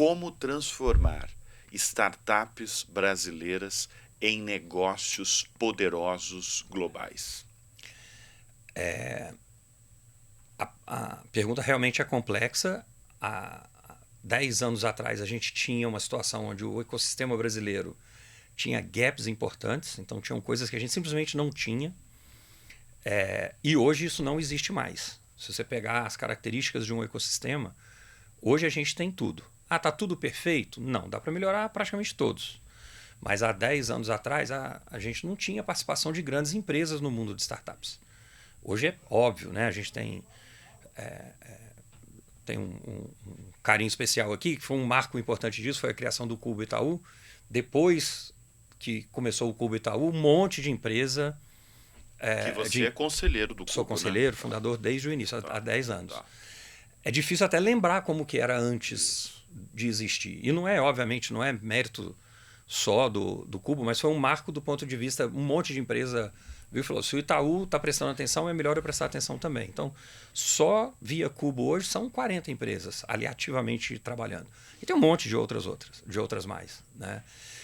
como transformar startups brasileiras em negócios poderosos globais? A pergunta realmente é complexa. Há 10 anos atrás a gente tinha uma situação onde o ecossistema brasileiro tinha gaps importantes, então tinham coisas que a gente simplesmente não tinha. E hoje isso não existe mais. Se você pegar as características de um ecossistema, hoje a gente tem tudo. Ah, tá tudo perfeito? Não, dá para melhorar praticamente todos. Mas há 10 anos atrás a gente não tinha participação de grandes empresas no mundo de startups. Hoje é óbvio, né? A gente tem um carinho especial aqui, que foi um marco importante disso, foi a criação do Cubo Itaú. Depois que começou o Cubo Itaú, um monte de empresa... que você é conselheiro do Cubo, Sou conselheiro, né? fundador desde o início, há 10 anos. Tá. É difícil até lembrar como que era antes de existir. E não é, obviamente, não é mérito só do Cubo, mas foi um marco do ponto de vista, um monte de empresa viu e falou, se o Itaú está prestando atenção, é melhor eu prestar atenção também. Então, só via Cubo hoje são 40 empresas ali ativamente trabalhando. E tem um monte de outras mais, né?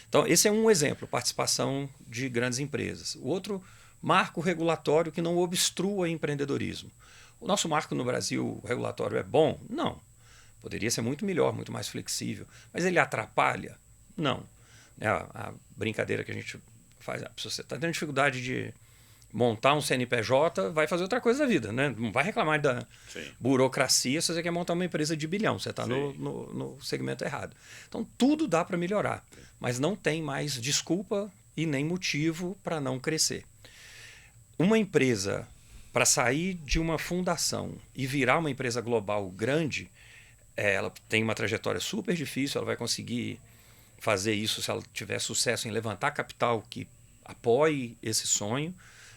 Então, esse é um exemplo, participação de grandes empresas. O outro, marco regulatório que não obstrua empreendedorismo. O nosso marco no Brasil regulatório é bom? Não. Poderia ser muito melhor, muito mais flexível. Mas ele atrapalha? Não. A brincadeira que a gente faz, se você está tendo dificuldade de montar um CNPJ, vai fazer outra coisa da vida, né? Não vai reclamar da burocracia se você quer montar uma empresa de bilhão. Você está no segmento errado. Então, tudo dá para melhorar, mas não tem mais desculpa e nem motivo para não crescer. Uma empresa, para sair de uma fundação e virar uma empresa global grande, ela tem uma trajetória super difícil, ela vai conseguir fazer isso se ela tiver sucesso em levantar capital que apoie esse sonho,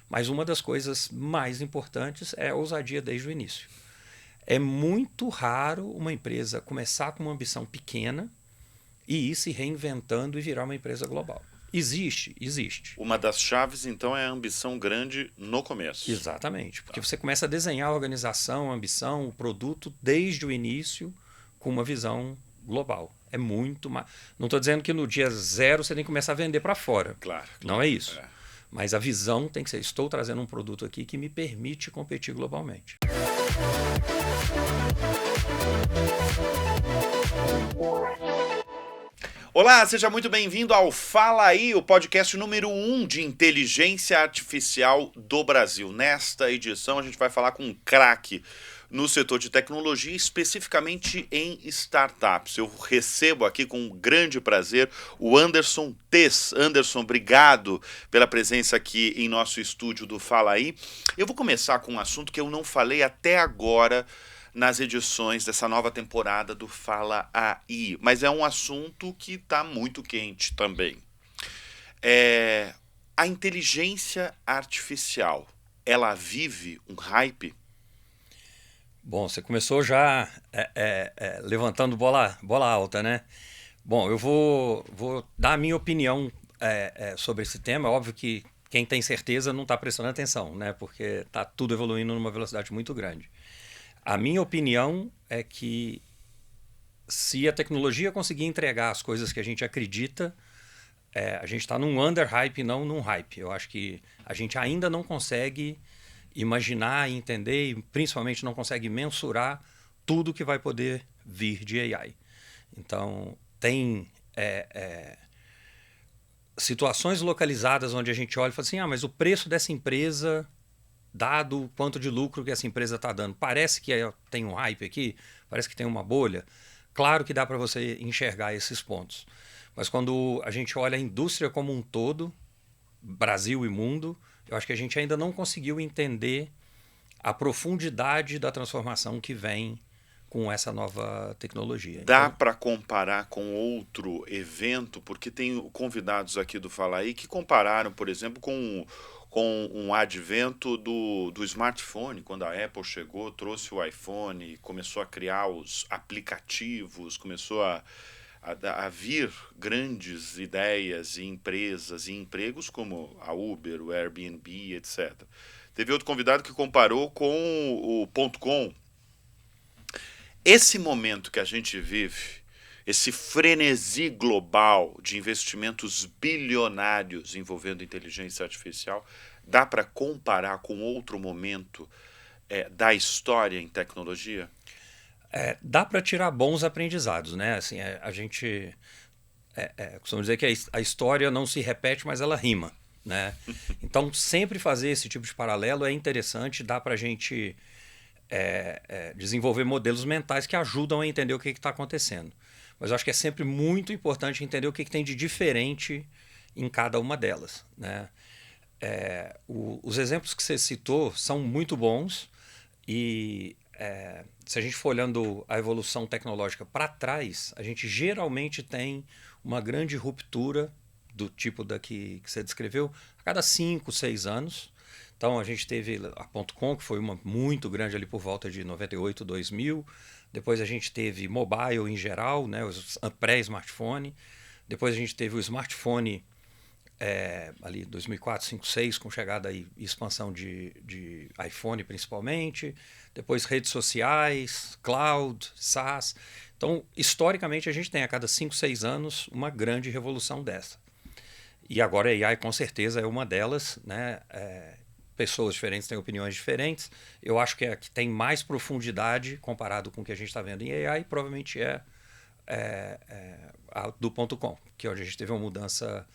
mas uma das coisas mais importantes é a ousadia desde o início. É muito raro uma empresa começar com uma ambição pequena e ir se reinventando e virar uma empresa global. Existe. Uma das chaves, então, é a ambição grande no começo. Exatamente, porque você começa a desenhar a organização, a ambição, o produto desde o início com uma visão global. É muito mais. Não estou dizendo que no dia zero você tem que começar a vender para fora. Claro. Não é isso. Mas a visão tem que ser, estou trazendo um produto aqui que me permite competir globalmente. Olá, seja muito bem-vindo ao Fala Aí, o podcast número 1 de inteligência artificial do Brasil. Nesta edição a gente vai falar com um craque no setor de tecnologia, especificamente em startups. Eu recebo aqui com um grande prazer o Anderson Tess. Anderson, obrigado pela presença aqui em nosso estúdio do Fala Aí. Eu vou começar com um assunto que eu não falei até agora nas edições dessa nova temporada do Fala Aí, mas é um assunto que está muito quente também. A inteligência artificial, ela vive um hype? Bom, você começou já levantando bola alta, né? Bom, eu vou dar a minha opinião sobre esse tema. É óbvio que quem tem certeza não está prestando atenção, né? Porque está tudo evoluindo numa velocidade muito grande. A minha opinião é que se a tecnologia conseguir entregar as coisas que a gente acredita, a gente está num under-hype, não num hype. Eu acho que a gente ainda não consegue imaginar e entender, e principalmente não consegue mensurar tudo que vai poder vir de AI. Então, tem situações localizadas onde a gente olha e fala assim, mas o preço dessa empresa, dado o quanto de lucro que essa empresa está dando, parece que tem um hype aqui, parece que tem uma bolha. Claro que dá para você enxergar esses pontos. Mas quando a gente olha a indústria como um todo, Brasil e mundo, eu acho que a gente ainda não conseguiu entender a profundidade da transformação que vem com essa nova tecnologia. Dá para comparar com outro evento? Porque tem convidados aqui do Fala Aí que compararam, por exemplo, com um advento do smartphone, quando a Apple chegou, trouxe o iPhone, começou a criar os aplicativos, começou a vir grandes ideias e empresas e empregos como a Uber, o Airbnb, etc. Teve outro convidado que comparou com o .com. Esse momento que a gente vive esse frenesi global de investimentos bilionários envolvendo inteligência artificial, dá para comparar com outro momento da história em tecnologia? Dá para tirar bons aprendizados, né? Assim, a gente costuma dizer que a história não se repete, mas ela rima, né? Então, sempre fazer esse tipo de paralelo é interessante, dá para a gente desenvolver modelos mentais que ajudam a entender o que está acontecendo. Mas eu acho que é sempre muito importante entender o que tem de diferente em cada uma delas, né? Os exemplos que você citou são muito bons e se a gente for olhando a evolução tecnológica para trás, a gente geralmente tem uma grande ruptura do tipo que você descreveu a cada 5, 6 anos. Então a gente teve a .com, que foi uma muito grande ali por volta de 98, 2000. Depois a gente teve mobile em geral, né, os pré-smartphone. Depois a gente teve o smartphone ali 2004, 5, 6, com chegada e expansão de iPhone principalmente. Depois redes sociais, cloud, SaaS. Então, historicamente, a gente tem a cada 5, 6 anos uma grande revolução dessa. E agora a AI com certeza é uma delas, né? Pessoas diferentes têm opiniões diferentes. Eu acho que a que tem mais profundidade comparado com o que a gente está vendo em AI provavelmente a do .com, que é onde a gente teve uma mudança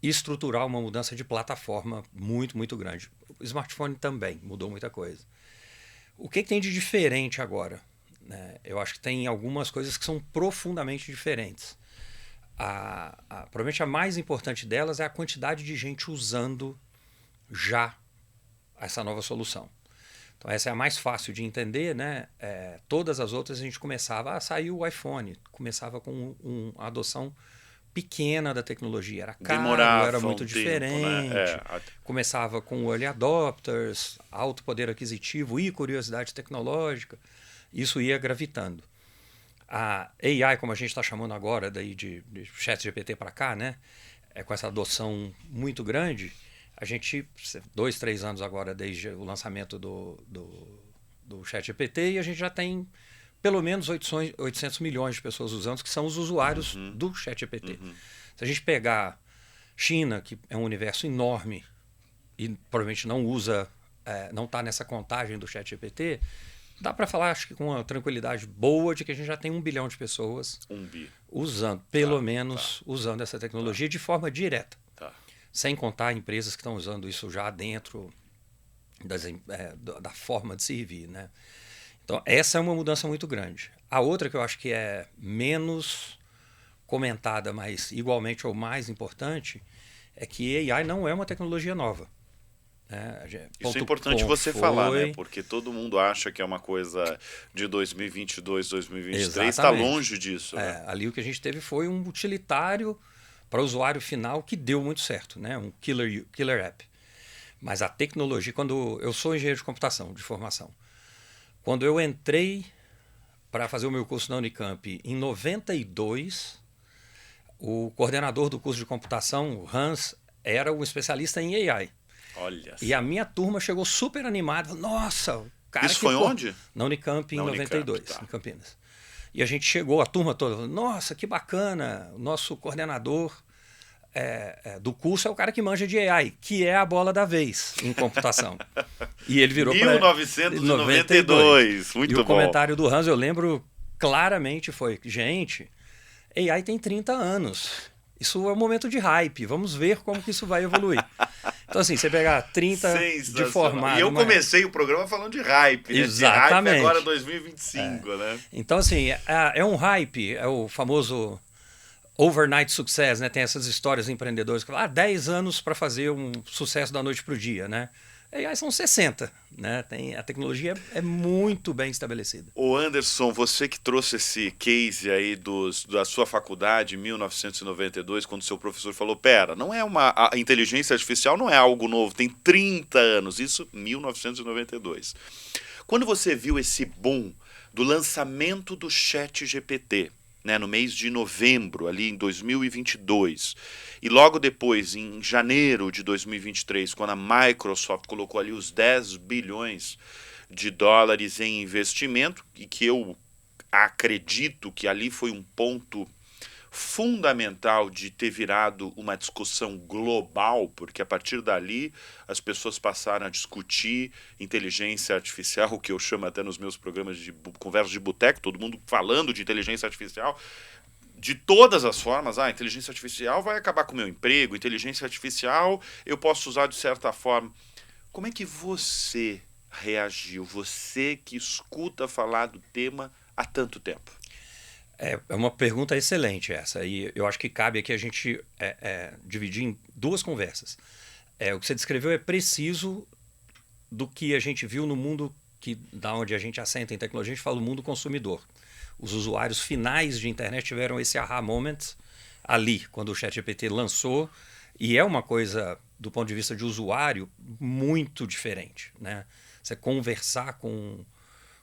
estrutural, uma mudança de plataforma muito, muito grande. O smartphone também mudou muita coisa. O que tem de diferente agora? Eu acho que tem algumas coisas que são profundamente diferentes. Provavelmente a mais importante delas é a quantidade de gente usando já essa nova solução. Então essa é a mais fácil de entender, né? Todas as outras a gente começava a sair o iPhone, começava com uma adoção pequena da tecnologia, era caro, demorava era muito diferente. diferente. Começava com early adopters, alto poder aquisitivo e curiosidade tecnológica. Isso ia gravitando. A AI, como a gente está chamando agora daí de ChatGPT para cá, né? Com essa adoção muito grande, a gente, 2, 3 anos agora desde o lançamento do ChatGPT, e a gente já tem pelo menos 800 milhões de pessoas usando, que são os usuários do ChatGPT. Se a gente pegar China, que é um universo enorme e provavelmente não usa, não está nessa contagem do ChatGPT, dá para falar, acho que com uma tranquilidade boa, de que a gente já tem 1 bilhão de pessoas usando, pelo menos usando essa tecnologia de forma direta. Sem contar empresas que estão usando isso já dentro da forma de servir, né? Então, essa é uma mudança muito grande. A outra que eu acho que é menos comentada, mas igualmente ou mais importante, é que AI não é uma tecnologia nova. Isso é importante você falar, né? Porque todo mundo acha que é uma coisa de 2022, 2023, está longe disso. Né? Ali o que a gente teve foi um utilitário para o usuário final que deu muito certo, né? Um killer app. Mas a tecnologia, quando eu sou engenheiro de computação, de formação, quando eu entrei para fazer o meu curso na Unicamp em 92, o coordenador do curso de computação, o Hans, era um especialista em AI. Olha. E a minha turma chegou super animada. Nossa, o cara Isso foi onde? Na Unicamp em 92, em Campinas. E a gente chegou, a turma toda, nossa, que bacana, o nosso coordenador do curso é o cara que manja de AI, que é a bola da vez em computação. E ele virou 1992, muito bom. E o comentário do Hans, eu lembro claramente, foi, gente, AI tem 30 anos. Isso é um momento de hype, vamos ver como que isso vai evoluir. Então, assim, você pegar 30 de formado... E eu comecei o programa falando de hype, né? Exatamente. De hype agora 2025, né? Então, assim, é um hype, é o famoso overnight success, né? Tem essas histórias de empreendedores que falam, 10 anos para fazer um sucesso da noite para o dia, né? E aí são 60, né? A tecnologia é muito bem estabelecida. Ô Anderson, você que trouxe esse case aí da sua faculdade em 1992, quando seu professor falou, pera, a inteligência artificial não é algo novo, tem 30 anos, isso 1992. Quando você viu esse boom do lançamento do ChatGPT, né, no mês de novembro, ali em 2022, e logo depois, em janeiro de 2023, quando a Microsoft colocou ali os 10 bilhões de dólares em investimento, e que eu acredito que ali foi um ponto fundamental de ter virado uma discussão global, porque a partir dali as pessoas passaram a discutir inteligência artificial, o que eu chamo até nos meus programas de conversa de boteco, todo mundo falando de inteligência artificial, de todas as formas. Inteligência artificial vai acabar com o meu emprego, inteligência artificial eu posso usar de certa forma. Como é que você reagiu, você que escuta falar do tema há tanto tempo? É uma pergunta excelente essa, e eu acho que cabe aqui a gente dividir em duas conversas. O que você descreveu é preciso do que a gente viu no mundo da onde a gente assenta em tecnologia, a gente fala do mundo consumidor. Os usuários finais de internet tiveram esse aha moment ali, quando o ChatGPT lançou, e é uma coisa, do ponto de vista de usuário, muito diferente, né? Você conversar com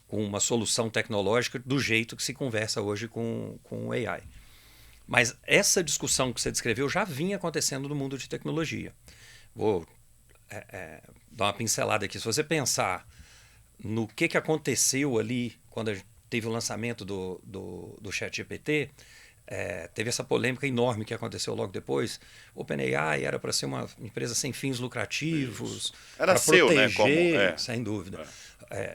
uma solução tecnológica do jeito que se conversa hoje com o AI. Mas essa discussão que você descreveu já vinha acontecendo no mundo de tecnologia. Vou dar uma pincelada aqui. Se você pensar no que aconteceu ali quando teve o lançamento do ChatGPT, teve essa polêmica enorme que aconteceu logo depois. OpenAI era para ser uma empresa sem fins lucrativos, para proteger, né? sem dúvida.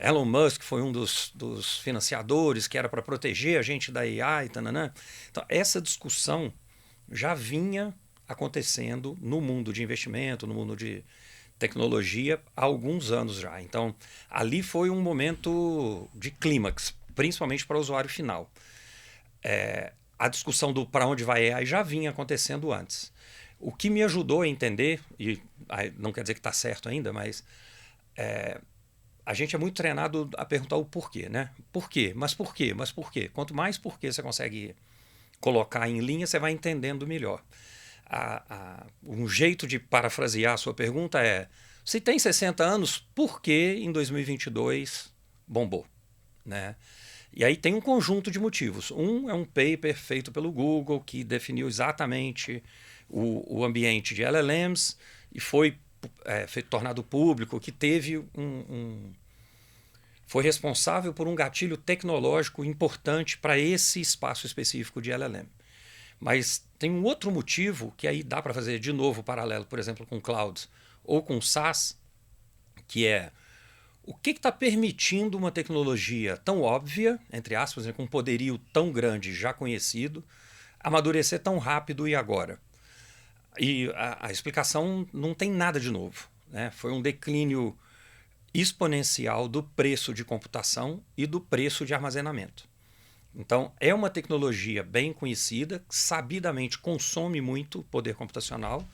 Elon Musk foi um dos financiadores, que era para proteger a gente da AI. Tananã. Então, essa discussão já vinha acontecendo no mundo de investimento, no mundo de tecnologia, há alguns anos já. Então, ali foi um momento de clímax, principalmente para o usuário final. A discussão do para onde vai AI já vinha acontecendo antes. O que me ajudou a entender, e não quer dizer que está certo ainda, mas a gente é muito treinado a perguntar o porquê, né? Por quê? Mas por quê? Mas por quê? Quanto mais porquê você consegue colocar em linha, você vai entendendo melhor. Um jeito de parafrasear a sua pergunta é: se tem 60 anos, por que em 2022 bombou? Né? E aí tem um conjunto de motivos. Um é um paper feito pelo Google que definiu exatamente o ambiente de LLMs e foi tornado público, que teve foi responsável por um gatilho tecnológico importante para esse espaço específico de LLM. Mas tem um outro motivo que aí dá para fazer de novo paralelo, por exemplo, com cloud ou com SaaS, que é o que está permitindo uma tecnologia tão óbvia, entre aspas, com um poderio tão grande, já conhecido, amadurecer tão rápido e agora? E a explicação não tem nada de novo, né? Foi um declínio exponencial do preço de computação e do preço de armazenamento. Então, é uma tecnologia bem conhecida, sabidamente consome muito poder computacional,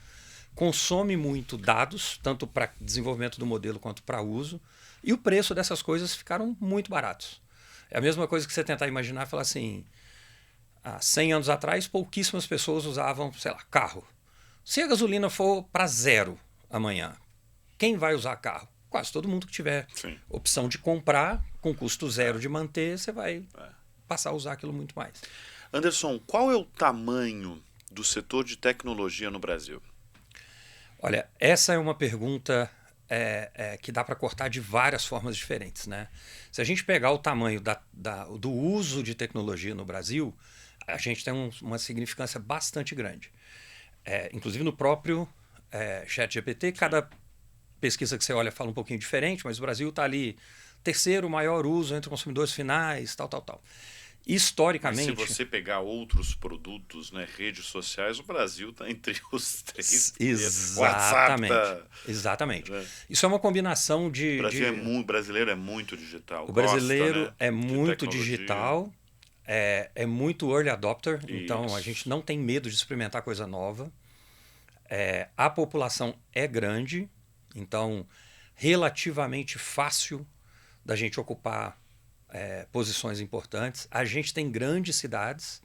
consome muito dados, tanto para desenvolvimento do modelo quanto para uso, e o preço dessas coisas ficaram muito baratos. É a mesma coisa que você tentar imaginar e falar assim: há 100 anos atrás, pouquíssimas pessoas usavam, sei lá, carro. Se a gasolina for para zero amanhã, quem vai usar carro? Quase todo mundo que tiver opção de comprar, com custo zero de manter, você vai passar a usar aquilo muito mais. Anderson, qual é o tamanho do setor de tecnologia no Brasil? Olha, essa é uma pergunta que dá para cortar de várias formas diferentes, né? Se a gente pegar o tamanho do uso de tecnologia no Brasil, a gente tem uma significância bastante grande. Inclusive no próprio ChatGPT, cada pesquisa que você olha fala um pouquinho diferente, mas o Brasil está ali, terceiro maior uso entre consumidores finais, tal. Historicamente... Mas se você pegar outros produtos, né, redes sociais, o Brasil está entre os três. Exatamente. WhatsApp exatamente. Isso é uma combinação de... O brasileiro é muito digital. O brasileiro gosta, né, é muito digital, é muito early adopter, então a gente não tem medo de experimentar coisa nova. A população é grande, então relativamente fácil da gente ocupar posições importantes. A gente tem grandes cidades,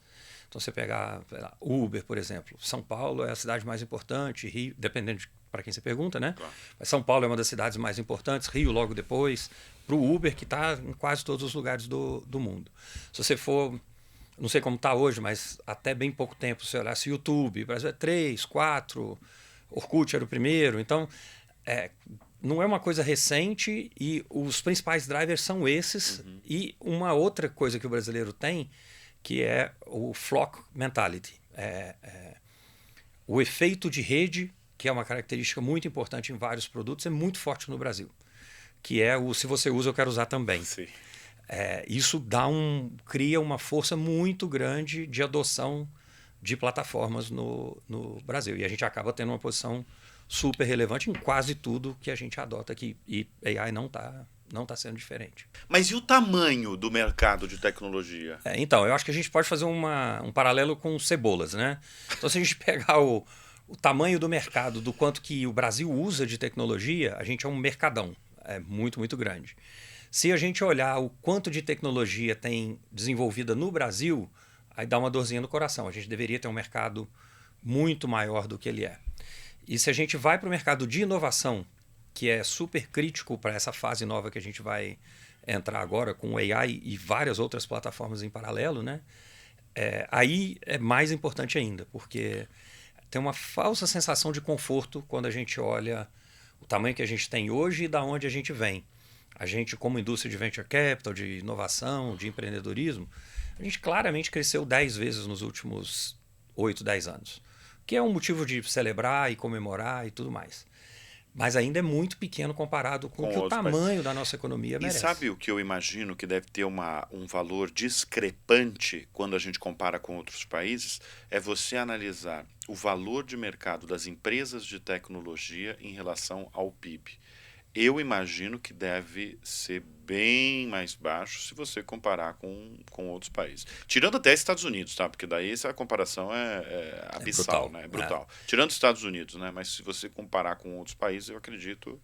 então você pegar Uber, por exemplo, São Paulo é a cidade mais importante, Rio, dependendo para quem você pergunta, né? Claro. Mas São Paulo é uma das cidades mais importantes, Rio logo depois, para o Uber, que está em quase todos os lugares do mundo. Se você for, não sei como está hoje, mas até bem pouco tempo, se você olhasse YouTube, o Brasil é 3, 4, Orkut era o primeiro, então não é uma coisa recente e os principais drivers são esses. E uma outra coisa que o brasileiro tem, que é o flock mentality. O efeito de rede, que é uma característica muito importante em vários produtos, é muito forte no Brasil. Que é o se você usa, eu quero usar também. Sim. Isso cria uma força muito grande de adoção de plataformas no Brasil. E a gente acaba tendo uma posição super relevante em quase tudo que a gente adota aqui. E AI não tá sendo diferente. Mas e o tamanho do mercado de tecnologia? Então, eu acho que a gente pode fazer um paralelo com cebolas, né? Então, se a gente pegar o tamanho do mercado, do quanto que o Brasil usa de tecnologia, a gente é um mercadão. É muito, muito grande. Se a gente olhar o quanto de tecnologia tem desenvolvida no Brasil, aí dá uma dorzinha no coração. A gente deveria ter um mercado muito maior do que ele é. E se a gente vai para o mercado de inovação, que é super crítico para essa fase nova que a gente vai entrar agora com o AI e várias outras plataformas em paralelo, né? Aí é mais importante ainda, porque tem uma falsa sensação de conforto quando a gente olha o tamanho que a gente tem hoje e da onde a gente vem. A gente, como indústria de venture capital, de inovação, de empreendedorismo, a gente claramente cresceu 10 vezes nos últimos 8, 10 anos. Que é um motivo de celebrar e comemorar e tudo mais. Mas ainda é muito pequeno comparado com o que o tamanho da nossa economia merece. E sabe o que eu imagino que deve ter um valor discrepante quando a gente compara com outros países? É você analisar o valor de mercado das empresas de tecnologia em relação ao PIB. Eu imagino que deve ser bem mais baixo se você comparar com outros países. Tirando até Estados Unidos, tá? Porque daí essa comparação é abissal, brutal, né? É brutal. Tirando Estados Unidos, né? Mas se você comparar com outros países, eu acredito...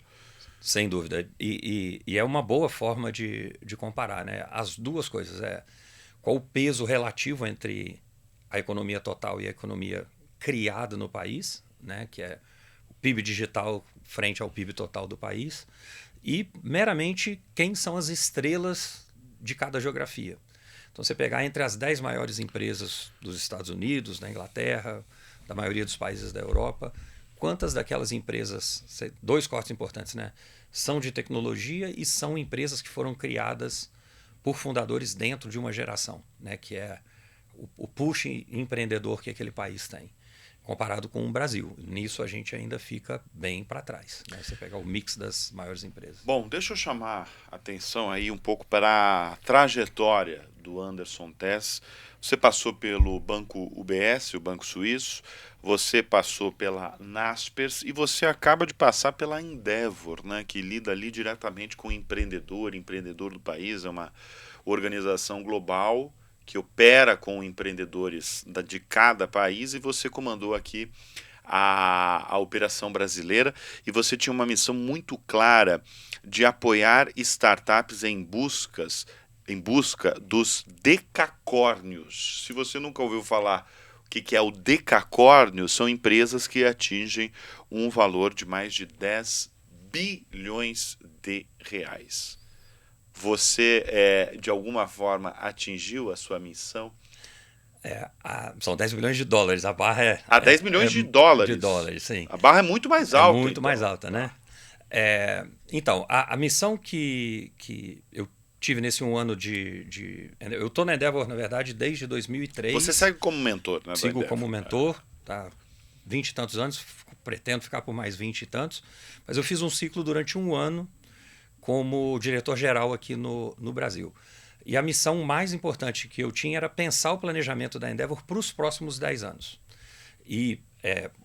Sem dúvida. E é uma boa forma de comparar, né? As duas coisas. Qual o peso relativo entre a economia total e a economia criada no país, né? Que é o PIB digital frente ao PIB total do país, e meramente quem são as estrelas de cada geografia. Então, você pegar entre as 10 maiores empresas dos Estados Unidos, da Inglaterra, da maioria dos países da Europa, quantas daquelas empresas, dois cortes importantes, né, são de tecnologia e são empresas que foram criadas por fundadores dentro de uma geração, né, que é o push empreendedor que aquele país tem, comparado com o Brasil. Nisso a gente ainda fica bem para trás, né? Você pegar o mix das maiores empresas. Bom, deixa eu chamar a atenção aí um pouco para a trajetória do Anderson Tess. Você passou pelo Banco UBS, o Banco Suíço, você passou pela Naspers e você acaba de passar pela Endeavor, né, que lida ali diretamente com o empreendedor do país, é uma organização global que opera com empreendedores de cada país, e você comandou aqui a operação brasileira, e você tinha uma missão muito clara de apoiar startups em busca dos decacórnios. Se você nunca ouviu falar o que é o decacórnio, são empresas que atingem um valor de mais de 10 bilhões de reais. Você, de alguma forma, atingiu a sua missão? São 10 milhões de dólares. A barra é... 10 milhões de dólares. De dólares, sim. A barra é muito mais alta. É muito mais alta, né? Então, a missão que eu tive nesse um ano eu estou na Endeavor, na verdade, desde 2003. Você segue como mentor, né? Sigo como mentor, tá? 20 e tantos anos, pretendo ficar por mais 20 e tantos. Mas eu fiz um ciclo durante um ano como diretor-geral aqui no Brasil. E a missão mais importante que eu tinha era pensar o planejamento da Endeavor para os próximos 10 anos. E,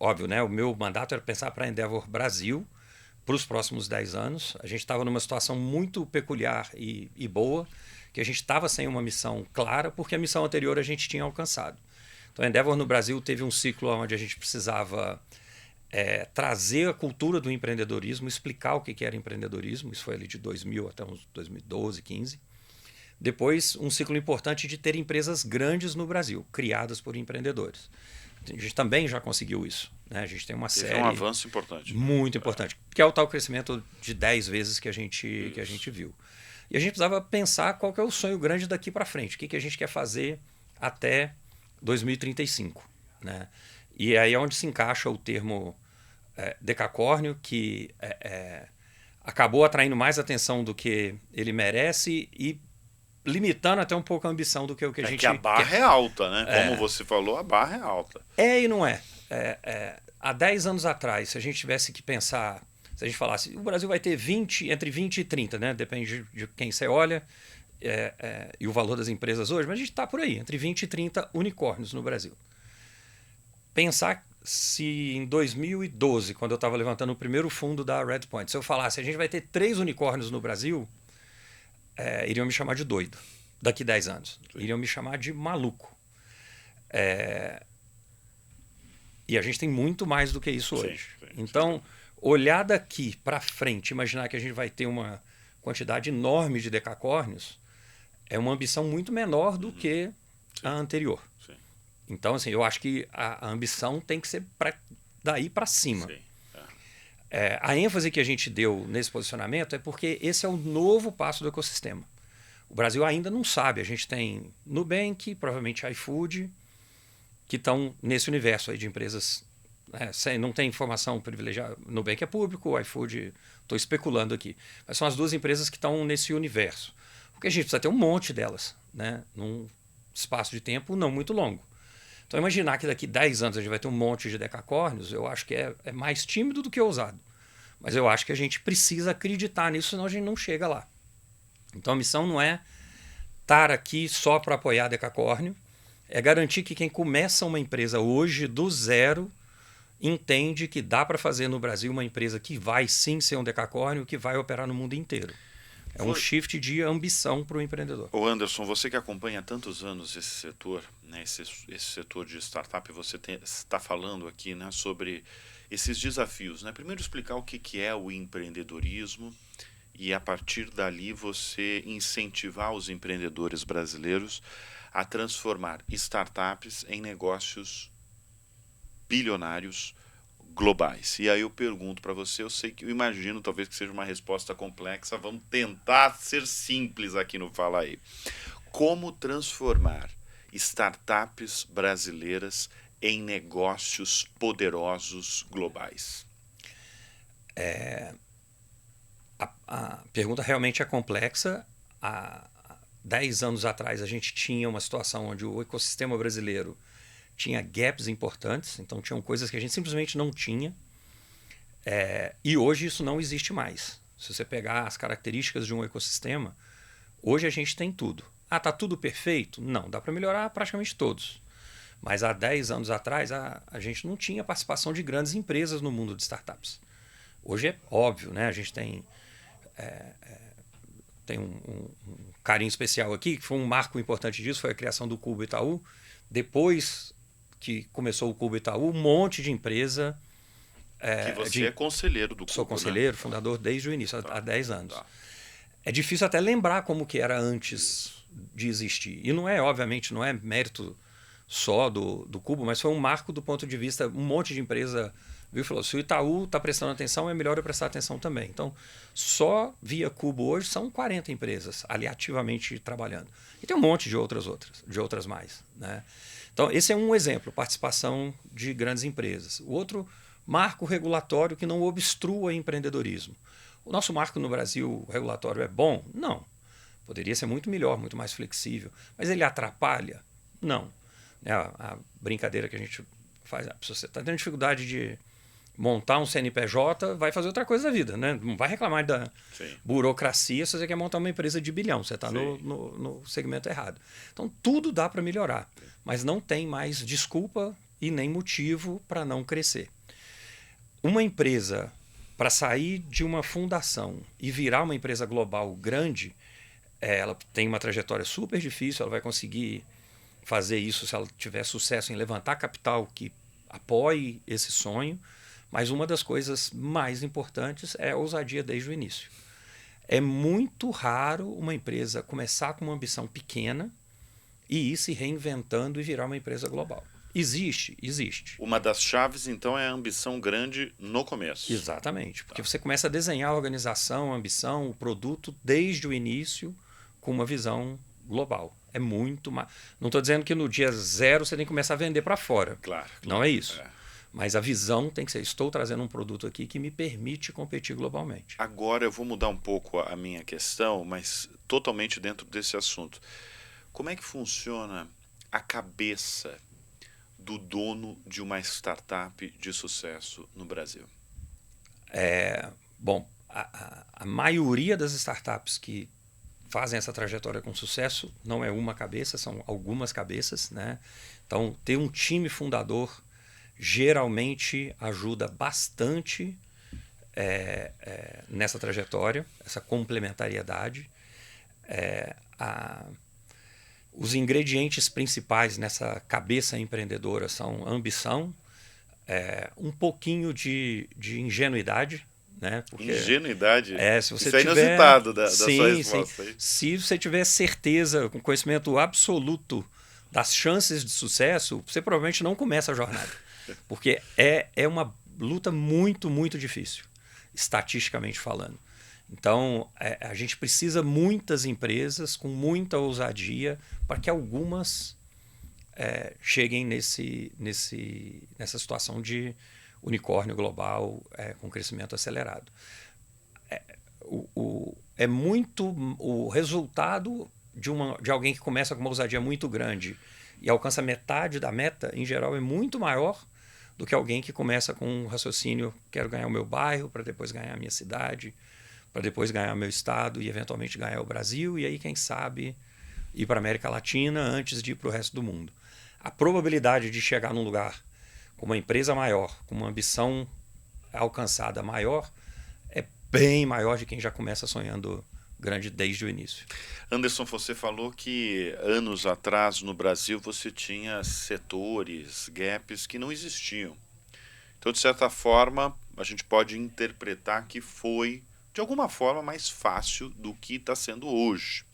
óbvio, né, o meu mandato era pensar para a Endeavor Brasil para os próximos 10 anos. A gente estava numa situação muito peculiar e boa, que a gente estava sem uma missão clara, porque a missão anterior a gente tinha alcançado. Então, a Endeavor no Brasil teve um ciclo onde a gente precisava trazer a cultura do empreendedorismo, explicar o que era empreendedorismo. Isso foi ali de 2000 até uns 2012, 15. Depois, um ciclo importante de ter empresas grandes no Brasil, criadas por empreendedores. A gente também já conseguiu isso, né? A gente tem uma série... É um avanço importante. Muito importante, que é o tal crescimento de 10 vezes que a gente viu. E a gente precisava pensar qual que é o sonho grande daqui para frente, o que a gente quer fazer até 2035, né? E aí é onde se encaixa o termo decacórnio, que acabou atraindo mais atenção do que ele merece e limitando até um pouco a ambição do que o que a gente que a barra quer. é alta, né? Como você falou, a barra é alta. É e não é. Há 10 anos atrás, se a gente tivesse que pensar, se a gente falasse, o Brasil vai ter entre 20 e 30, né? Depende de quem você olha e o valor das empresas hoje, mas a gente está por aí, entre 20 e 30 unicórnios no Brasil. Pensar se em 2012, quando eu estava levantando o primeiro fundo da Redpoint, se eu falasse a gente vai ter 3 unicórnios no Brasil, iriam me chamar de doido daqui 10 anos. Iriam me chamar de maluco. E a gente tem muito mais do que isso hoje. Então, olhar daqui para frente, imaginar que a gente vai ter uma quantidade enorme de decacórnios, é uma ambição muito menor do que a anterior. Sim. Então, assim, eu acho que a ambição tem que ser daí para cima. Sim. A ênfase que a gente deu nesse posicionamento é porque esse é o novo passo do ecossistema. O Brasil ainda não sabe. A gente tem Nubank, provavelmente iFood, que estão nesse universo aí de empresas. Não tem informação privilegiada. Nubank é público, o iFood, estou especulando aqui. Mas são as duas empresas que estão nesse universo. Porque a gente precisa ter um monte delas, né, num espaço de tempo não muito longo. Então, imaginar que daqui 10 anos a gente vai ter um monte de decacórnios, eu acho que é mais tímido do que ousado. Mas eu acho que a gente precisa acreditar nisso, senão a gente não chega lá. Então, a missão não é estar aqui só para apoiar decacórnio, é garantir que quem começa uma empresa hoje do zero entende que dá para fazer no Brasil uma empresa que vai sim ser um decacórnio, que vai operar no mundo inteiro. É um shift de ambição para o empreendedor. Ô Anderson, você que acompanha há tantos anos esse setor, né, esse setor de startup, você está falando aqui, né, sobre esses desafios. Né? Primeiro explicar o que é o empreendedorismo e a partir dali você incentivar os empreendedores brasileiros a transformar startups em negócios bilionários globais. E aí eu pergunto para você, eu imagino talvez que seja uma resposta complexa, vamos tentar ser simples aqui no Fala Aí. Como transformar startups brasileiras em negócios poderosos globais? A pergunta realmente é complexa. Há 10 anos atrás a gente tinha uma situação onde o ecossistema brasileiro tinha gaps importantes, então tinham coisas que a gente simplesmente não tinha. E hoje isso não existe mais. Se você pegar as características de um ecossistema, hoje a gente tem tudo. Está tudo perfeito? Não, dá para melhorar praticamente todos. Mas há 10 anos atrás a gente não tinha participação de grandes empresas no mundo de startups. Hoje é óbvio, né? A gente tem um carinho especial aqui, que foi um marco importante disso, foi a criação do Cubo Itaú. Depois que começou o Cubo Itaú, um monte de empresa... que você é conselheiro do Cubo, sou conselheiro, né? Fundador desde o início, há 10 anos. Tá. É difícil até lembrar como que era antes de existir. E não é, obviamente, não é mérito só do Cubo, mas foi um marco do ponto de vista, um monte de empresa viu e falou, se o Itaú está prestando atenção, é melhor eu prestar atenção também. Então, só via Cubo hoje são 40 empresas ali ativamente trabalhando. E tem um monte de outras mais, né? Então, esse é um exemplo, participação de grandes empresas. O outro, marco regulatório que não obstrua empreendedorismo. O nosso marco no Brasil regulatório é bom? Não. Poderia ser muito melhor, muito mais flexível. Mas ele atrapalha? Não. A brincadeira que a gente faz, se você está tendo dificuldade de montar um CNPJ, vai fazer outra coisa da vida, né? Não vai reclamar da burocracia se você quer montar uma empresa de bilhão. Você está no segmento errado. Então, tudo dá para melhorar, mas não tem mais desculpa e nem motivo para não crescer. Uma empresa, para sair de uma fundação e virar uma empresa global grande, ela tem uma trajetória super difícil, ela vai conseguir fazer isso se ela tiver sucesso em levantar capital que apoie esse sonho, mas uma das coisas mais importantes é a ousadia desde o início. É muito raro uma empresa começar com uma ambição pequena e ir se reinventando e virar uma empresa global. Existe. Uma das chaves, então, é a ambição grande no começo. Exatamente, porque você começa a desenhar a organização, a ambição, o produto desde o início com uma visão global. É muito mais. Não estou dizendo que no dia zero você tem que começar a vender para fora. Claro. Não é isso. Mas a visão tem que ser, estou trazendo um produto aqui que me permite competir globalmente. Agora eu vou mudar um pouco a minha questão, mas totalmente dentro desse assunto. Como é que funciona a cabeça do dono de uma startup de sucesso no Brasil? Bom, a maioria das startups que fazem essa trajetória com sucesso não é uma cabeça, são algumas cabeças, né? Então, ter um time fundador geralmente ajuda bastante nessa trajetória, essa complementariedade. Os ingredientes principais nessa cabeça empreendedora são ambição, um pouquinho de ingenuidade, né? Porque, ingenuidade? Se você isso é tiver, inusitado da sim, sua resposta. Sim. Se você tiver certeza, com conhecimento absoluto das chances de sucesso, você provavelmente não começa a jornada. Porque é uma luta muito, muito difícil, estatisticamente falando. Então, a gente precisa muitas empresas com muita ousadia para que algumas cheguem nessa situação de unicórnio global com crescimento acelerado. O resultado de alguém que começa com uma ousadia muito grande e alcança metade da meta, em geral, é muito maior do que alguém que começa com um raciocínio: quero ganhar o meu bairro, para depois ganhar a minha cidade, para depois ganhar o meu estado e eventualmente ganhar o Brasil, e aí, quem sabe, ir para a América Latina antes de ir para o resto do mundo. A probabilidade de chegar num lugar com uma empresa maior, com uma ambição alcançada maior, é bem maior de quem já começa sonhando grande desde o início. Anderson, você falou que anos atrás no Brasil você tinha setores, gaps que não existiam. Então, de certa forma, a gente pode interpretar que foi, de alguma forma, mais fácil do que está sendo hoje.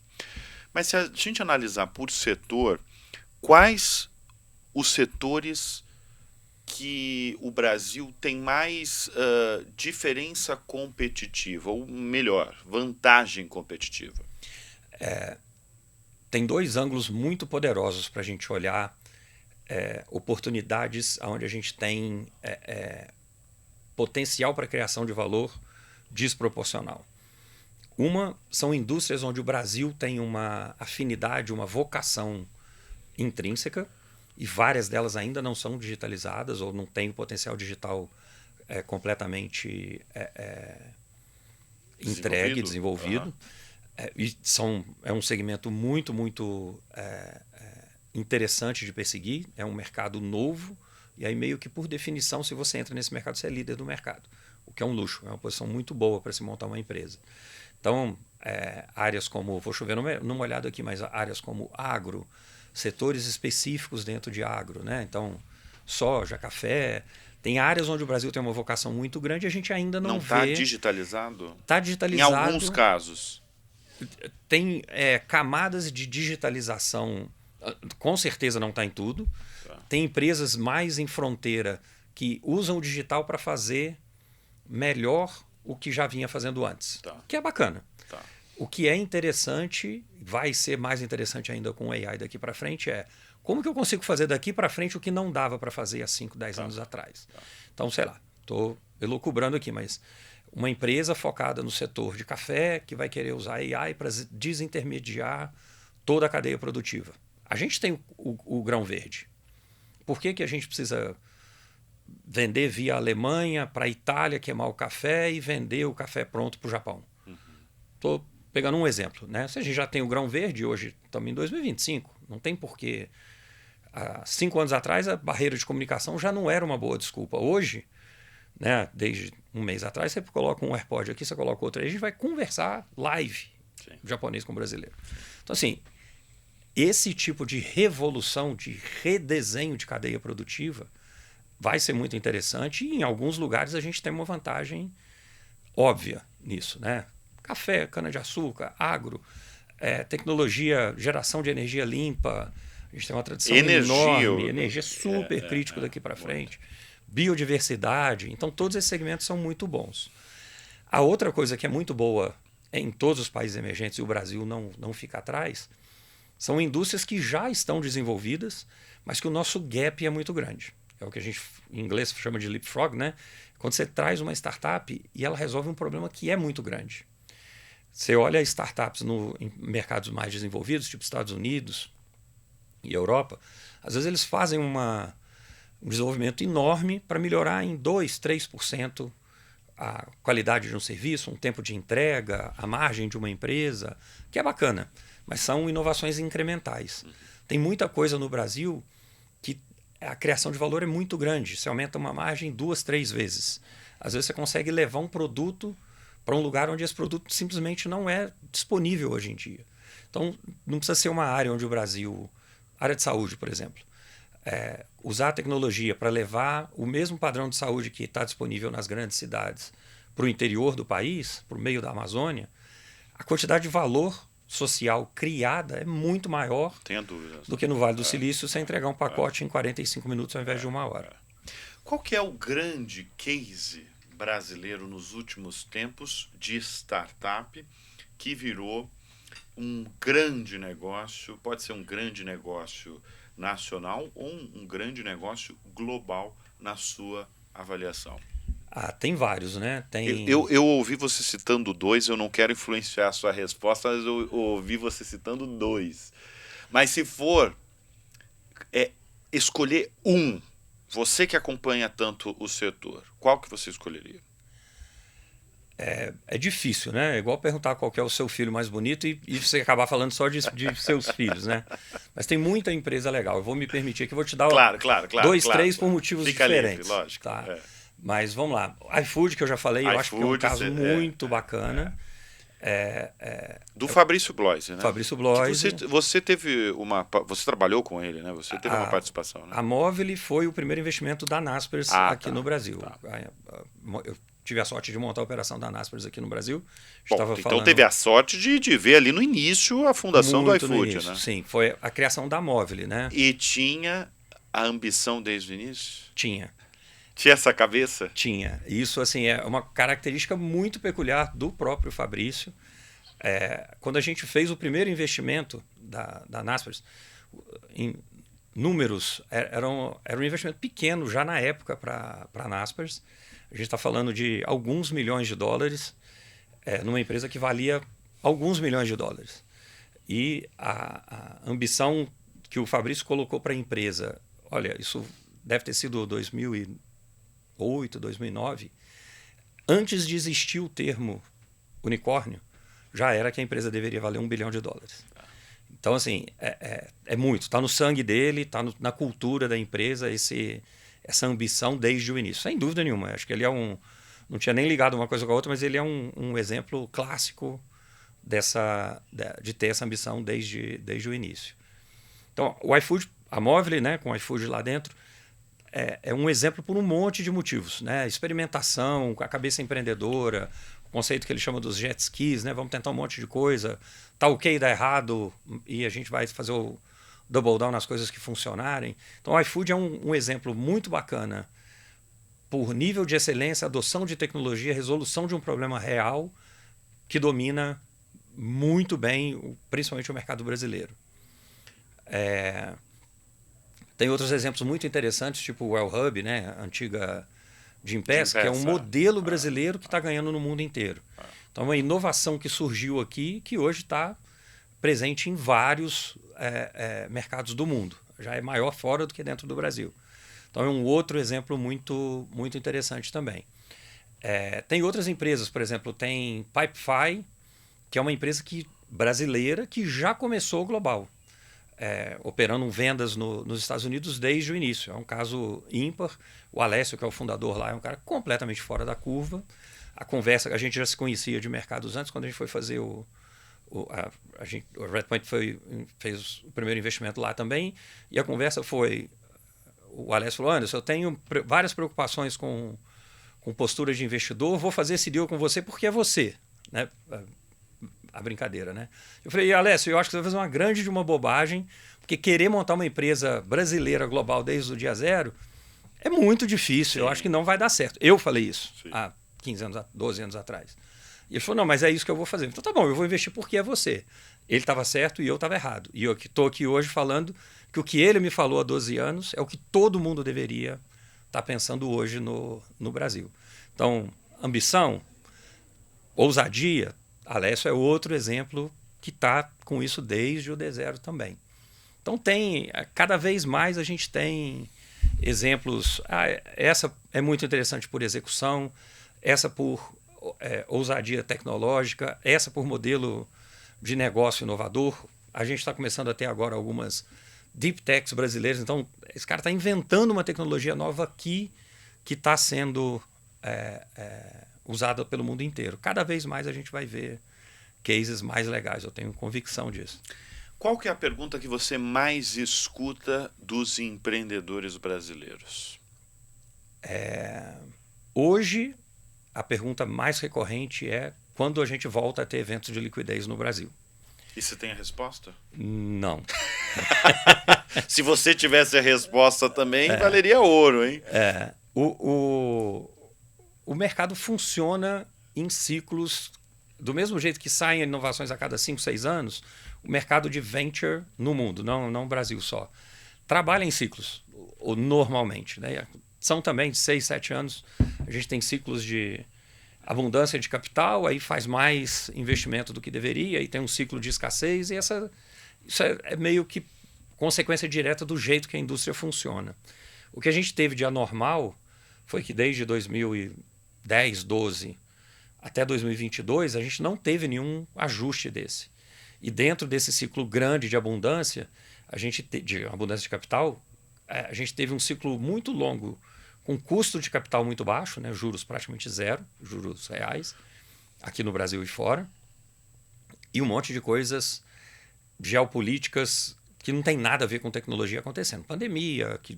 Mas se a gente analisar por setor, quais os setores que o Brasil tem mais diferença competitiva, ou melhor, vantagem competitiva? Tem dois ângulos muito poderosos para a gente olhar oportunidades onde a gente tem potencial para criação de valor desproporcional. Uma são indústrias onde o Brasil tem uma afinidade, uma vocação intrínseca, e várias delas ainda não são digitalizadas ou não têm o potencial digital completamente entregue, desenvolvido. Uhum. E é um segmento muito, muito interessante de perseguir. É um mercado novo, e aí meio que por definição, se você entra nesse mercado, você é líder do mercado, o que é um luxo, é uma posição muito boa para se montar uma empresa. Então, áreas como, vou chover numa olhada aqui, mas áreas como agro, setores específicos dentro de agro, né? Então, soja, café, tem áreas onde o Brasil tem uma vocação muito grande e a gente ainda não vê. Não está digitalizado? Está digitalizado. Em alguns casos. Tem camadas de digitalização, com certeza não está em tudo. Tá. Tem empresas mais em fronteira que usam o digital para fazer melhor o que já vinha fazendo antes, tá. Que é bacana. Tá. O que é interessante, vai ser mais interessante ainda com o AI daqui para frente, é como que eu consigo fazer daqui para frente o que não dava para fazer há 5, 10 anos atrás. Tá. Então, sei lá, estou elucubrando aqui, mas uma empresa focada no setor de café que vai querer usar AI para desintermediar toda a cadeia produtiva. A gente tem o grão verde. Por que a gente precisa vender via Alemanha para a Itália, queimar o café e vender o café pronto para o Japão? Estou pegando um exemplo, né? Se a gente já tem o grão verde, hoje estamos em 2025, não tem porquê. Há 5 anos atrás, a barreira de comunicação já não era uma boa desculpa. Hoje, né, desde um mês atrás, você coloca um AirPod aqui, você coloca outro aí, a gente vai conversar live, japonês com brasileiro. Então, assim, esse tipo de revolução, de redesenho de cadeia produtiva vai ser muito interessante, e em alguns lugares a gente tem uma vantagem óbvia nisso, né? Café, cana-de-açúcar, agro, tecnologia, geração de energia limpa, a gente tem uma tradição enorme, energia super crítica daqui para frente, biodiversidade, então todos esses segmentos são muito bons. A outra coisa que é muito boa em todos os países emergentes, e o Brasil não fica atrás, são indústrias que já estão desenvolvidas, mas que o nosso gap é muito grande. é o que a gente em inglês chama de leapfrog, né? Quando você traz uma startup e ela resolve um problema que é muito grande. Você olha startups em mercados mais desenvolvidos, tipo Estados Unidos e Europa, às vezes eles fazem um desenvolvimento enorme para melhorar em 2%, 3% a qualidade de um serviço, um tempo de entrega, a margem de uma empresa, que é bacana, mas são inovações incrementais. Tem muita coisa no Brasil que a criação de valor é muito grande. Você aumenta uma margem 2, 3 vezes. Às vezes você consegue levar um produto para um lugar onde esse produto simplesmente não é disponível hoje em dia. Então, não precisa ser uma área onde o Brasil... Área de saúde, por exemplo. Usar a tecnologia para levar o mesmo padrão de saúde que está disponível nas grandes cidades para o interior do país, para o meio da Amazônia, a quantidade de valor social criada é muito maior do que no Vale do Silício você entregar um pacote em 45 minutos ao invés de 1 hora. Qual que é o grande case brasileiro nos últimos tempos de startup que virou um grande negócio, pode ser um grande negócio nacional ou um grande negócio global na sua avaliação? Tem vários, né? Eu ouvi você citando 2, eu não quero influenciar a sua resposta, mas eu ouvi você citando 2. Mas se for escolher um, você que acompanha tanto o setor, qual que você escolheria? É difícil, né? É igual perguntar qual que é o seu filho mais bonito e você acabar falando só de seus filhos, né? Mas tem muita empresa legal. Eu vou me permitir que eu vou te dar dois, três por motivos diferentes. Livre, lógico. Tá? Mas vamos lá. iFood, que eu já falei, eu acho que é um caso muito bacana. Do Fabrício Bloise, né? Fabrício Bloise. Você teve você trabalhou com ele, né? Você teve uma participação, né? A Móvel foi o primeiro investimento da Naspers aqui no Brasil. Eu tive a sorte de montar a operação da Naspers aqui no Brasil. Então teve a sorte de ver ali no início a fundação do iFood, né? Sim, foi a criação da Móvel, né? E tinha a ambição desde o início? Tinha. Tinha essa cabeça? Tinha. Isso assim, é uma característica muito peculiar do próprio Fabrício. Quando a gente fez o primeiro investimento da Naspers, em números, era um investimento pequeno já na época para a Naspers. A gente está falando de alguns milhões de dólares numa empresa que valia alguns milhões de dólares. E a ambição que o Fabrício colocou para a empresa, olha, isso deve ter sido 2008, 2009, antes de existir o termo unicórnio, já era que a empresa deveria valer $1 bilhão. Então, assim, é muito. Está no sangue dele, está na cultura da empresa essa ambição desde o início. Sem dúvida nenhuma. Acho que ele não tinha nem ligado uma coisa com a outra, mas ele é um exemplo clássico de ter essa ambição desde o início. Então, o iFood, a Móvel, né, com o iFood lá dentro, é um exemplo por um monte de motivos, né? Experimentação, a cabeça empreendedora, o conceito que ele chama dos jet skis, né? Vamos tentar um monte de coisa, tá ok, dá errado, e a gente vai fazer o double down nas coisas que funcionarem. Então o iFood é um exemplo muito bacana por nível de excelência, adoção de tecnologia, resolução de um problema real que domina muito bem, principalmente o mercado brasileiro. Tem outros exemplos muito interessantes, tipo o El Hub, né? A antiga Gympass, que é um modelo brasileiro que está ganhando no mundo inteiro. Então, é uma inovação que surgiu aqui, que hoje está presente em vários mercados do mundo. Já é maior fora do que dentro do Brasil. Então, é um outro exemplo muito, muito interessante também. Tem outras empresas, por exemplo, tem Pipefy, que é uma empresa brasileira que já começou global. Operando vendas nos Estados Unidos desde o início. É um caso ímpar. O Alessio, que é o fundador lá, é um cara completamente fora da curva. A conversa, a gente já se conhecia de mercados antes, quando a gente foi fazer o Redpoint fez o primeiro investimento lá também, e a conversa foi, o Alessio falou, Anderson, eu tenho várias preocupações com postura de investidor, vou fazer esse deal com você porque é você, né? A brincadeira, né? Eu falei, Alessio, eu acho que você vai fazer uma grande de uma bobagem, porque querer montar uma empresa brasileira global desde o dia zero é muito difícil. Sim. Eu acho que não vai dar certo. Eu falei isso há 15 anos, 12 anos atrás. E ele falou, não, mas é isso que eu vou fazer. Então tá bom, eu vou investir porque é você. Ele estava certo e eu estava errado. E eu estou aqui hoje falando que o que ele me falou há 12 anos é o que todo mundo deveria estar pensando hoje no Brasil. Então, ambição, ousadia, Alessio é outro exemplo que está com isso desde o D0 também. Então cada vez mais a gente tem exemplos. Essa é muito interessante por execução, essa por ousadia tecnológica, essa por modelo de negócio inovador. A gente está começando a ter agora algumas deep techs brasileiras. Então, esse cara está inventando uma tecnologia nova aqui que está sendo usada pelo mundo inteiro. Cada vez mais a gente vai ver cases mais legais, eu tenho convicção disso. Qual que é a pergunta que você mais escuta dos empreendedores brasileiros? Hoje, a pergunta mais recorrente é quando a gente volta a ter eventos de liquidez no Brasil. E você tem a resposta? Não. Se você tivesse a resposta também, valeria ouro, hein? O mercado funciona em ciclos, do mesmo jeito que saem inovações a cada 5, 6 anos, o mercado de venture no mundo, não no Brasil só, trabalha em ciclos, normalmente. Né? São também de 6, 7 anos, a gente tem ciclos de abundância de capital, aí faz mais investimento do que deveria, aí tem um ciclo de escassez, e isso é meio que consequência direta do jeito que a indústria funciona. O que a gente teve de anormal foi que desde 2010, 12 até 2022, a gente não teve nenhum ajuste desse. E dentro desse ciclo grande de abundância, de abundância de capital, a gente teve um ciclo muito longo, com custo de capital muito baixo, né, juros praticamente zero, juros reais, aqui no Brasil e fora, e um monte de coisas geopolíticas que não tem nada a ver com tecnologia acontecendo. Pandemia, que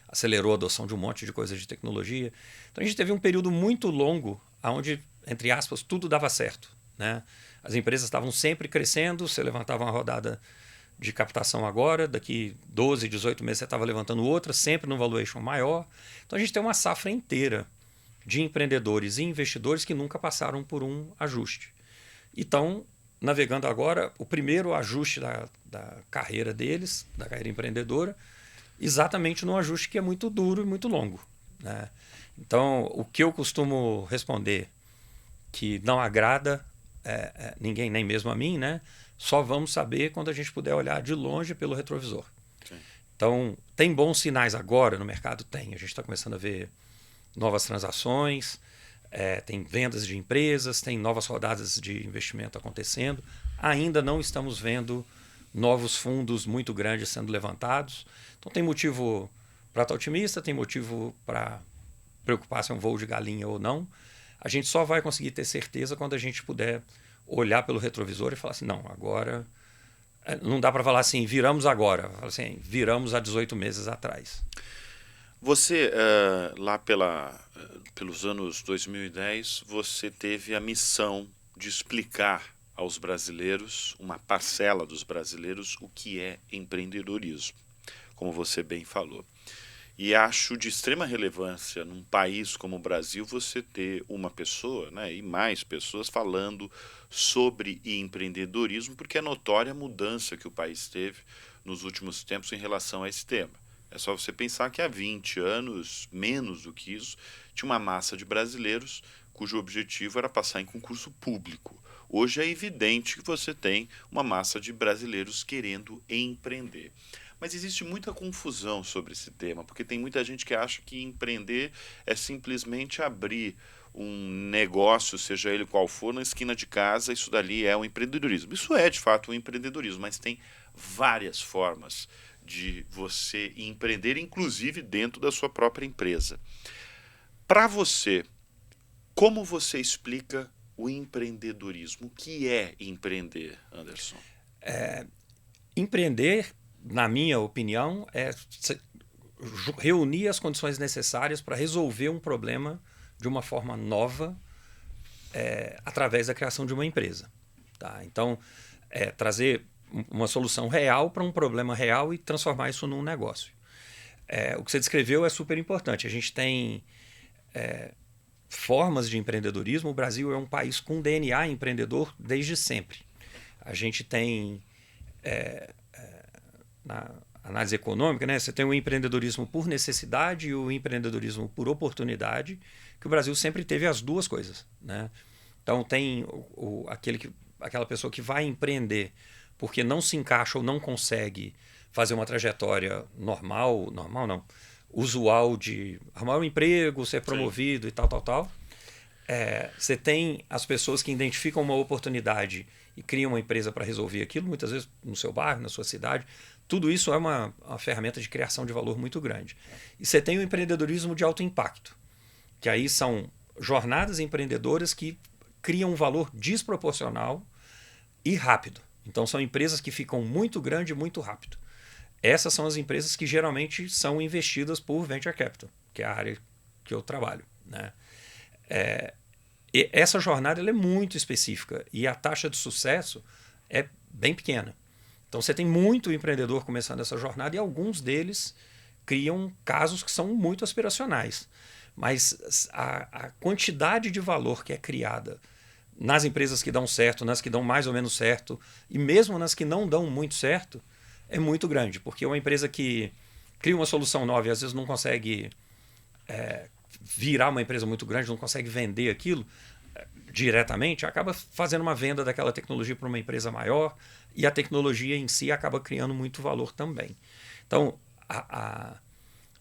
acelerou a adoção de um monte de coisas de tecnologia. Então a gente teve um período muito longo onde, entre aspas, tudo dava certo. Né? As empresas estavam sempre crescendo, você levantava uma rodada de captação agora, daqui 12, 18 meses você estava levantando outra, sempre num valuation maior. Então a gente tem uma safra inteira de empreendedores e investidores que nunca passaram por um ajuste. E estão navegando agora o primeiro ajuste da carreira deles, da carreira empreendedora, exatamente num ajuste que é muito duro e muito longo. Né? Então, o que eu costumo responder que não agrada ninguém, nem mesmo a mim, né? Só vamos saber quando a gente puder olhar de longe pelo retrovisor. Sim. Então, tem bons sinais agora no mercado? Tem. A gente está começando a ver novas transações, tem vendas de empresas, tem novas rodadas de investimento acontecendo. Ainda não estamos vendo novos fundos muito grandes sendo levantados. Então, tem motivo para estar otimista, tem motivo para preocupar se é um voo de galinha ou não. A gente só vai conseguir ter certeza quando a gente puder olhar pelo retrovisor e falar assim, não, agora... Não dá para falar assim, viramos agora. Fala assim, viramos há 18 meses atrás. Você, lá pelos anos 2010, você teve a missão de explicar aos brasileiros, uma parcela dos brasileiros, o que é empreendedorismo, como você bem falou. E acho de extrema relevância num país como o Brasil você ter uma pessoa, né, e mais pessoas falando sobre empreendedorismo, porque é notória a mudança que o país teve nos últimos tempos em relação a esse tema. É só você pensar que há 20 anos, menos do que isso, tinha uma massa de brasileiros cujo objetivo era passar em concurso público. Hoje é evidente que você tem uma massa de brasileiros querendo empreender. Mas existe muita confusão sobre esse tema, porque tem muita gente que acha que empreender é simplesmente abrir um negócio, seja ele qual for, na esquina de casa, isso dali é um empreendedorismo. Isso é, de fato, um empreendedorismo, mas tem várias formas de você empreender, inclusive dentro da sua própria empresa. Para você, como você explica o empreendedorismo? O que é empreender, Anderson? Empreender, na minha opinião, é reunir as condições necessárias para resolver um problema de uma forma nova através da criação de uma empresa. Tá? Então, trazer uma solução real para um problema real e transformar isso num negócio. O que você descreveu é super importante. A gente tem formas de empreendedorismo. O Brasil é um país com DNA empreendedor desde sempre. A gente tem na análise econômica, né, você tem o empreendedorismo por necessidade e o empreendedorismo por oportunidade, que o Brasil sempre teve as duas coisas, né? Então tem aquela pessoa que vai empreender porque não se encaixa ou não consegue fazer uma trajetória normal não, usual de arrumar um emprego, ser promovido e tal. Você tem as pessoas que identificam uma oportunidade e criam uma empresa para resolver aquilo, muitas vezes no seu bairro, na sua cidade. Tudo isso é uma ferramenta de criação de valor muito grande. E você tem o empreendedorismo de alto impacto, que aí são jornadas empreendedoras que criam um valor desproporcional e rápido. Então são empresas que ficam muito grande e muito rápido. Essas são as empresas que geralmente são investidas por Venture Capital, que é a área que eu trabalho, né? E essa jornada ela é muito específica e a taxa de sucesso é bem pequena. Então você tem muito empreendedor começando essa jornada e alguns deles criam casos que são muito aspiracionais. Mas a quantidade de valor que é criada nas empresas que dão certo, nas que dão mais ou menos certo e mesmo nas que não dão muito certo é muito grande. Porque uma empresa que cria uma solução nova e às vezes não consegue virar uma empresa muito grande, não consegue vender aquilo diretamente, acaba fazendo uma venda daquela tecnologia para uma empresa maior e a tecnologia em si acaba criando muito valor também. Então,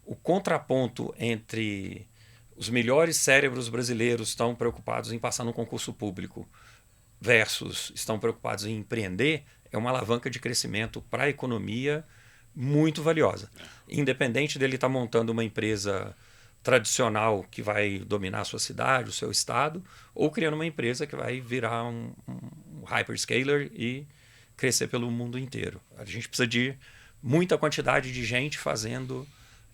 o contraponto entre os melhores cérebros brasileiros estão preocupados em passar no concurso público versus estão preocupados em empreender é uma alavanca de crescimento para a economia muito valiosa. Independente dele estar montando uma empresa tradicional que vai dominar a sua cidade, o seu estado, ou criando uma empresa que vai virar um hyperscaler e crescer pelo mundo inteiro. A gente precisa de muita quantidade de gente fazendo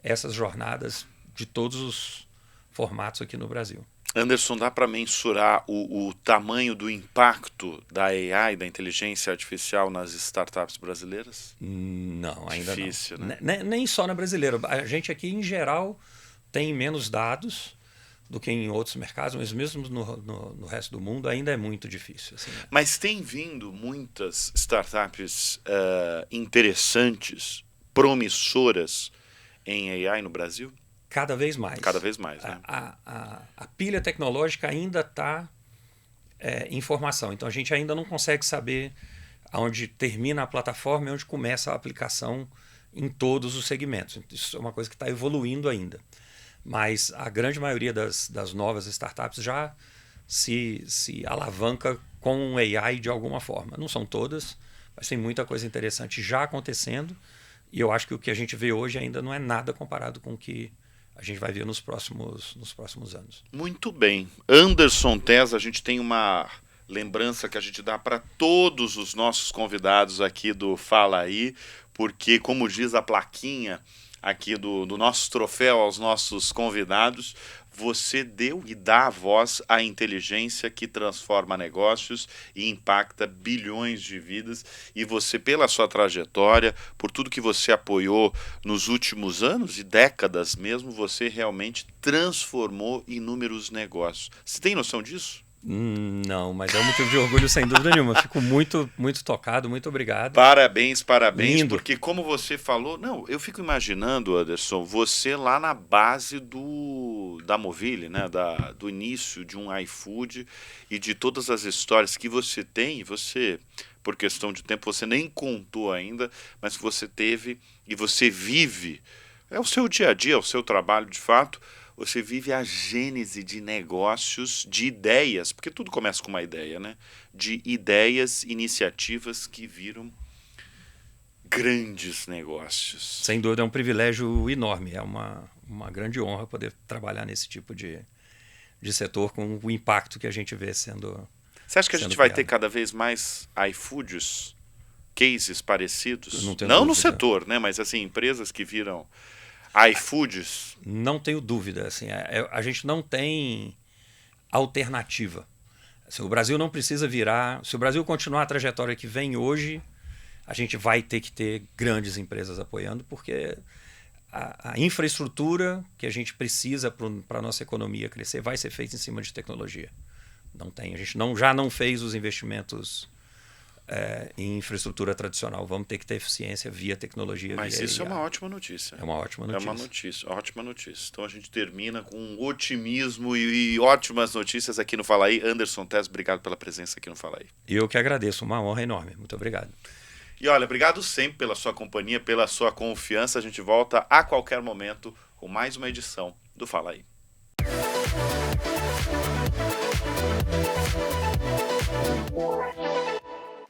essas jornadas de todos os formatos aqui no Brasil. Anderson, dá para mensurar o tamanho do impacto da AI, da inteligência artificial nas startups brasileiras? Não, ainda Difícil, não. Né? Nem só na brasileira. A gente aqui, em geral, tem menos dados do que em outros mercados, mas mesmo no resto do mundo ainda é muito difícil. Assim, né? Mas tem vindo muitas startups interessantes, promissoras em AI no Brasil? Cada vez mais. Cada vez mais, né? A pilha tecnológica ainda está em formação. Então a gente ainda não consegue saber onde termina a plataforma e onde começa a aplicação em todos os segmentos. Isso é uma coisa que está evoluindo ainda. Mas a grande maioria das novas startups já se alavanca com AI de alguma forma. Não são todas, mas tem muita coisa interessante já acontecendo. E eu acho que o que a gente vê hoje ainda não é nada comparado com o que a gente vai ver nos próximos anos. Muito bem. Anderson Tez, a gente tem uma lembrança que a gente dá para todos os nossos convidados aqui do Fala Aí, porque, como diz a plaquinha aqui do nosso troféu aos nossos convidados, você deu e dá a voz à inteligência que transforma negócios e impacta bilhões de vidas. E você, pela sua trajetória, por tudo que você apoiou nos últimos anos e décadas mesmo, você realmente transformou inúmeros negócios. Você tem noção disso? Não, mas é um motivo de orgulho sem dúvida nenhuma. Fico muito, muito tocado, muito obrigado. Parabéns, Lindo. porque como você falou, eu fico imaginando, Anderson, você lá na base da Movile, né, do início de um iFood e de todas as histórias que você tem, você, por questão de tempo, você nem contou ainda, mas que você teve e você vive, é o seu dia a dia, é o seu trabalho de fato. Você vive a gênese de negócios, de ideias, porque tudo começa com uma ideia, né? De ideias, iniciativas que viram grandes negócios. Sem dúvida, é um privilégio enorme. É uma grande honra poder trabalhar nesse tipo de setor com o impacto que a gente vê sendo. Você acha que a gente vai ter cada vez mais iFoods, cases parecidos? Não no setor, né? Mas assim, empresas que viram iFoods? Não tenho dúvida. Assim, a gente não tem alternativa. Assim, o Brasil não precisa virar... Se o Brasil continuar a trajetória que vem hoje, a gente vai ter que ter grandes empresas apoiando, porque a infraestrutura que a gente precisa para a nossa economia crescer vai ser feita em cima de tecnologia. Não tem. A gente já não fez os investimentos em infraestrutura tradicional. Vamos ter que ter eficiência via tecnologia. Mas via isso IA. é uma ótima notícia. É uma ótima notícia. É uma notícia, ótima notícia. Então a gente termina com otimismo e ótimas notícias aqui no Fala Aí. Anderson Telles, obrigado pela presença aqui no Fala Aí. Eu que agradeço, uma honra enorme. Muito obrigado. E olha, obrigado sempre pela sua companhia, pela sua confiança. A gente volta a qualquer momento com mais uma edição do Fala Aí.